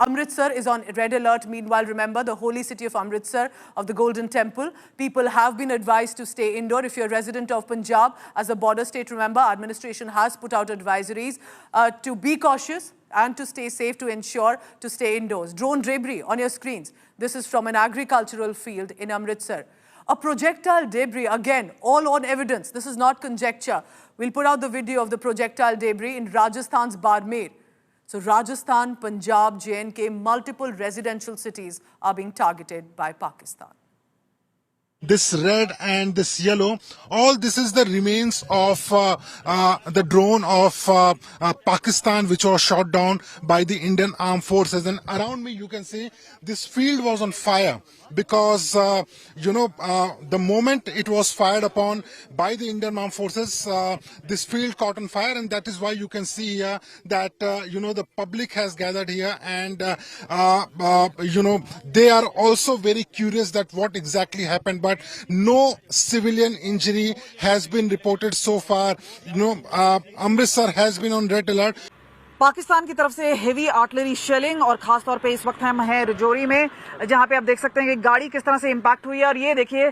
Amritsar is on red alert. Meanwhile, remember, the holy city of Amritsar, of the Golden Temple, people have been advised to stay indoor. If you're a resident of Punjab, as a border state, remember, administration has put out advisories to be cautious and to stay safe, to ensure to stay indoors. Drone debris on your screens. This is from an agricultural field in Amritsar. A projectile debris, again, all on evidence. This is not conjecture. We'll put out the video of the projectile debris in Rajasthan's Barmer. So Rajasthan, Punjab, J&K, multiple residential cities are being targeted by Pakistan. This red and this yellow, all this is the remains of the drone of Pakistan, which was shot down by the Indian Armed Forces. And around me you can see this field was on fire because, the moment it was fired upon by the Indian Armed Forces, this field caught on fire. And that is why you can see here that, the public has gathered here and, they are also very curious that what exactly happened. But no civilian injury has been reported so far. Amritsar has been on red alert. Pakistan की तरफ से heavy artillery shelling और खास तौर पे इस वक्त हम हैं रजौरी में, जहां पे आप देख सकते हैं कि गाड़ी किस तरह से इम्पैक्ट हुई है। और ये देखिए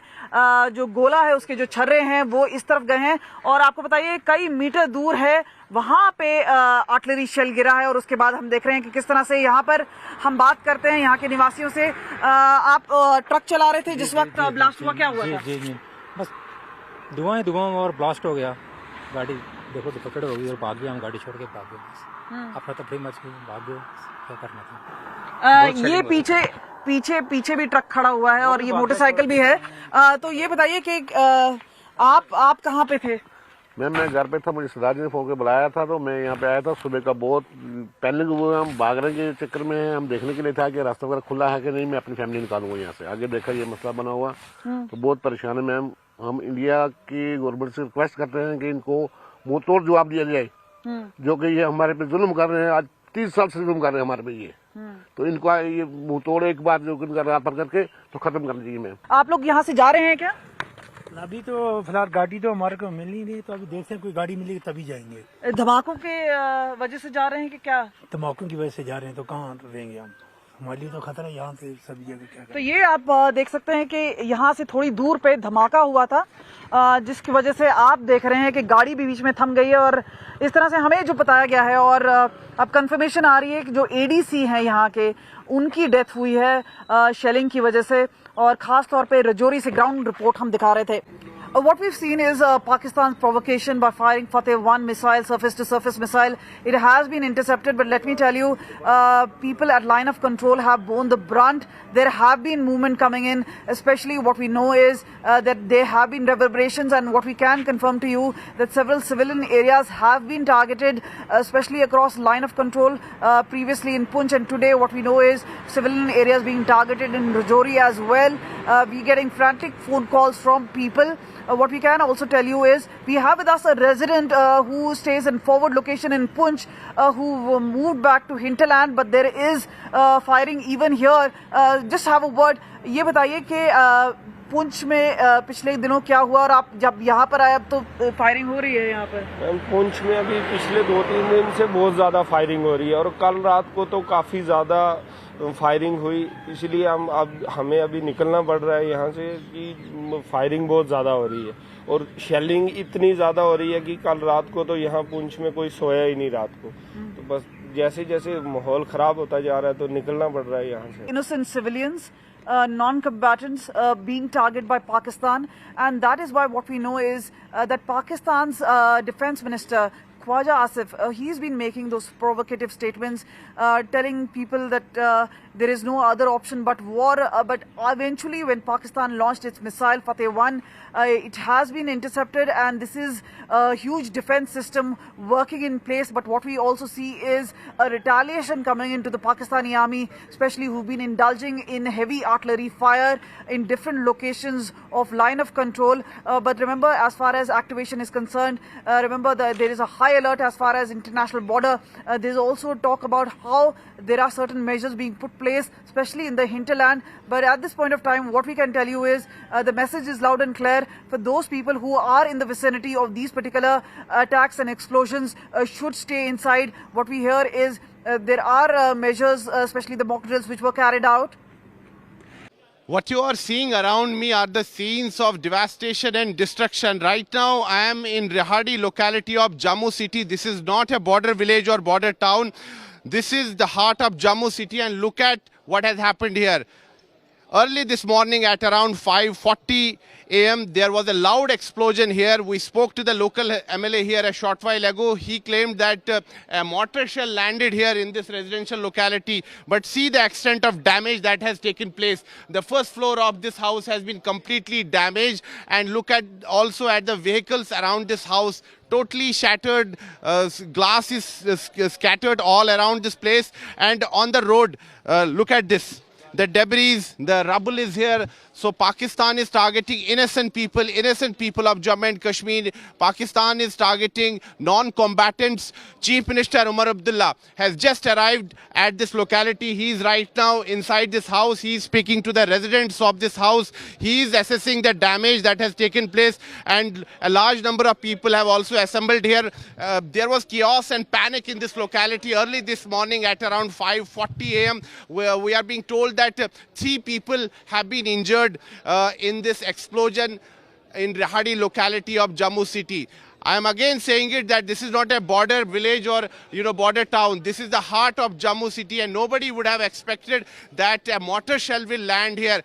जो गोला है उसके जो छर्रे हैं वो इस तरफ गए हैं और आपको बताइए कई मीटर दूर है वहां पे आर्टिलरी शेल गिरा है। और उसके बाद हम देख रहे हैं कि किस तरह से यहाँ पर हम बात करते हैं यहाँ के निवासियों से। आप ट्रक चला रहे थे जिस वक्त ब्लास्ट हुआ, क्या हुआ था? जी बस धुआं और ब्लास्ट हो गया। गाड़ी देखो पकड़ हो गई और भाग गया, हम गाड़ी छोड़ के भाग गए। अपना तफरी मच गई, भाग गए। क्या करना था? ये पीछे भी ट्रक खड़ा हुआ है और ये मोटरसाइकिल भी है। तो ये बताइए कि आप कहाँ पे थे? मैं घर पे था, मुझे सरदार जी ने फोन के बुलाया था तो मैं यहाँ पे आया था। सुबह का बहुत पैनिक हुआ, हम भागने के चक्कर में हम देखने के लिए था कि रास्ता वगैरह खुला है कि नहीं, मैं अपनी फैमिली निकालूंगा यहाँ से। आगे देखा ये मसला बना हुआ तो बहुत परेशान है मैम। हम इंडिया की गवर्नमेंट से रिक्वेस्ट करते हैं कि इनको मुंह तोड़ जवाब दिया जाए, जो कि ये हमारे पे जुल्म कर रहे हैं। आज 30 साल से जुल्म कर रहे हैं हमारे पे ये, तो इनको ये मुंह तोड़ एक बार जो रात पर करके तो खत्म कर दीजिए मैम। आप लोग यहाँ से जा रहे हैं क्या? अभी तो फिलहाल गाड़ी तो हमारे को मिल नहीं रही, तो अभी देखते हैं कोई गाड़ी मिलेगी तभी जाएंगे। धमाकों के वजह से जा रहे हैं कि क्या? धमाकों की वजह से जा रहे हैं, तो कहाँ रहेंगे हम? हमारे लिए तो खतरा है यहाँ से सभी जगह। क्या तो ये आप देख सकते हैं कि यहाँ से थोड़ी दूर पे धमाका हुआ था, जिसकी वजह से आप देख रहे हैं कि गाड़ी भी बीच में थम गई है। और इस तरह से हमें जो बताया गया है और अब कंफर्मेशन आ रही है कि जो एडीसी हैं यहाँ के, उनकी डेथ हुई है शेलिंग की वजह से। और खास तौर पे रजौरी से ग्राउंड रिपोर्ट हम दिखा रहे थे। What we've seen is Pakistan's provocation by firing Fateh-1 missile, surface-to-surface missile. It has been intercepted, but let me tell you, people at line of control have borne the brunt. There have been movement coming in, especially what we know is that there have been reverberations, and what we can confirm to you that several civilian areas have been targeted, especially across line of control previously in Poonch, and today what we know is civilian areas being targeted in Rajouri as well. We're getting frantic phone calls from people. What we can also tell you is we have with us a resident who stays in forward location in Poonch, who moved back to hinterland, but there is firing even here. Just have a word. ये बताइए कि पुंछ में पिछले दिनों क्या हुआ और आप जब यहाँ पर आए अब तो फायरिंग हो रही है यहाँ पर? पुंछ में अभी पिछले 2-3 दिन से बहुत ज़्यादा फायरिंग हो रही है और कल रात को तो काफ़ी ज़्यादा फायरिंग हुई, इसलिए हमें अभी निकलना पड़ रहा है यहाँ से कि फायरिंग बहुत ज़्यादा हो रही है और शेलिंग इतनी ज़्यादा हो रही है कि कल रात को तो यहाँ पुंछ में कोई सोया ही नहीं रात को। तो बस जैसे जैसे माहौल ख़राब होता जा रहा है तो निकलना पड़ रहा है यहाँ से। Innocent civilians, non-combatants being targeted by Pakistan, and that is why what we know is that Pakistan's defense minister Khwaja Asif, he's been making those provocative statements, telling people that there is no other option but war. But eventually, when Pakistan launched its missile Fateh-1, it has been intercepted, and this is a huge defense system working in place. But what we also see is a retaliation coming into the Pakistani army, especially who've been indulging in heavy artillery fire in different locations of line of control. But remember, as far as activation is concerned, remember that there is a high alert as far as international border. There's also talk about how there are certain measures being put place, especially in the hinterland. But at this point of time, what we can tell you is the message is loud and clear for those people who are in the vicinity of these particular attacks and explosions should stay inside. What we hear is there are measures, especially the mock drills, which were carried out. What you are seeing around me are the scenes of devastation and destruction. Right now, I am in Rehadi locality of Jammu city. This is not a border village or border town. This is the heart of Jammu city, and look at what has happened here. Early this morning at around 5:40 a.m. there was a loud explosion here. We spoke to the local MLA here a short while ago. He claimed that a mortar shell landed here in this residential locality. But see the extent of damage that has taken place. The first floor of this house has been completely damaged, and look at also at the vehicles around this house. Totally shattered, glass is scattered all around this place, and on the road, look at this. The debris, the rubble is here. So Pakistan is targeting innocent people of Jammu and Kashmir. Pakistan is targeting non-combatants. Chief Minister Umar Abdullah has just arrived at this locality. He is right now inside this house. He is speaking to the residents of this house. He is assessing the damage that has taken place, and a large number of people have also assembled here. There was chaos and panic in this locality early this morning at around 5:40 a.m. where we are being told that 3 people have been injured in this explosion in Rehadi locality of Jammu city. I am again saying it that this is not a border village or border town. This is the heart of Jammu city, and nobody would have expected that a mortar shell will land here.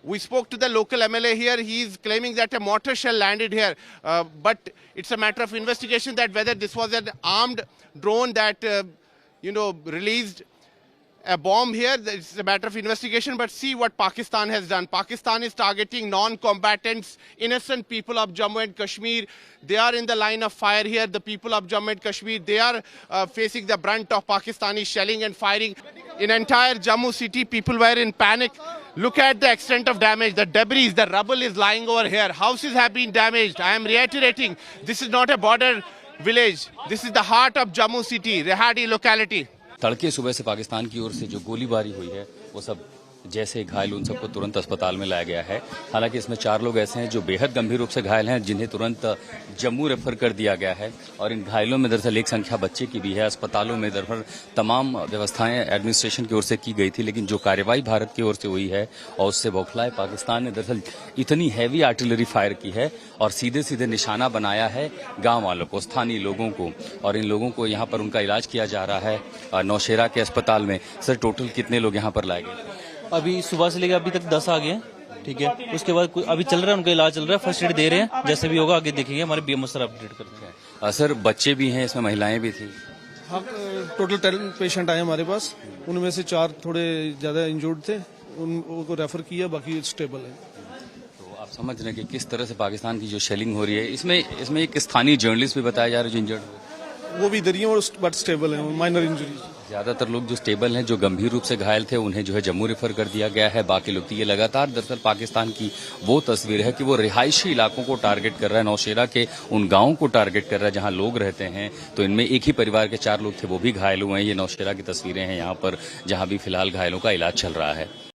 We spoke to the local MLA here. He is claiming that a mortar shell landed here, but it's a matter of investigation that whether this was an armed drone that released a bomb here. It's a matter of investigation, but see what Pakistan has done. Pakistan is targeting non-combatants, innocent people of Jammu and Kashmir. They are in the line of fire here. The people of Jammu and Kashmir, they are facing the brunt of Pakistani shelling and firing. In entire Jammu city, people were in panic. Look at the extent of damage. The debris, the rubble is lying over here. Houses have been damaged. I am reiterating, this is not a border village. This is the heart of Jammu city, Rehadi locality. तड़के सुबह से पाकिस्तान की ओर से जो गोलीबारी हुई है वो सब जैसे घायल उन सबको तुरंत अस्पताल में लाया गया है। हालांकि इसमें 4 लोग ऐसे हैं जो बेहद गंभीर रूप से घायल हैं, जिन्हें तुरंत जम्मू रेफर कर दिया गया है। और इन घायलों में दरअसल एक संख्या बच्चे की भी है। अस्पतालों में दरअसल तमाम व्यवस्थाएं एडमिनिस्ट्रेशन की ओर से की गई थी, लेकिन जो कार्रवाई भारत की ओर से हुई है और उससे बौखलाए पाकिस्तान ने दरअसल इतनी हैवी आर्टिलरी फायर की है और सीधे सीधे निशाना बनाया है गाँव वालों को, स्थानीय लोगों को। और इन लोगों को यहाँ पर उनका इलाज किया जा रहा है नौशेरा के अस्पताल में। सर, टोटल कितने लोग यहाँ पर लाए गए? अभी सुबह से लेकर अभी तक 10 आ गए हैं, ठीक है। उसके बाद अभी चल रहा है, उनका इलाज चल रहा है, फर्स्ट एड दे रहे हैं। जैसे भी होगा आगे देखेंगे, हमारे बीएमओ सर अपडेट करते हैं। सर, बच्चे भी हैं इसमें, महिलाएं भी थी? हाँ, टोटल 10 पेशेंट आए हमारे पास। उनमें से 4 थोड़े ज्यादा इंजर्ड थे, उनको रेफर किया, बाकी स्टेबल है। तो आप समझ रहे हैं कि किस तरह से पाकिस्तान की जो शेलिंग हो रही है। इसमें एक स्थानीय जर्नलिस्ट भी बताया जा रहा है जो इंजर्ड हुए, वो भी इधर ही हैं बट स्टेबल है, माइनर इंजरीज। ज्यादातर लोग जो स्टेबल हैं, जो गंभीर रूप से घायल थे, उन्हें जो है जम्मू रेफर कर दिया गया है। बाकी लोग तो ये लगातार दरअसल पाकिस्तान की वो तस्वीर है कि वो रिहायशी इलाकों को टारगेट कर रहा है, नौशेरा के उन गांवों को टारगेट कर रहा है जहां लोग रहते हैं। तो इनमें एक ही परिवार के 4 लोग थे, वो भी घायल हुए हैं। ये नौशेरा की तस्वीरें हैं यहाँ पर, जहां भी फिलहाल घायलों का इलाज चल रहा है।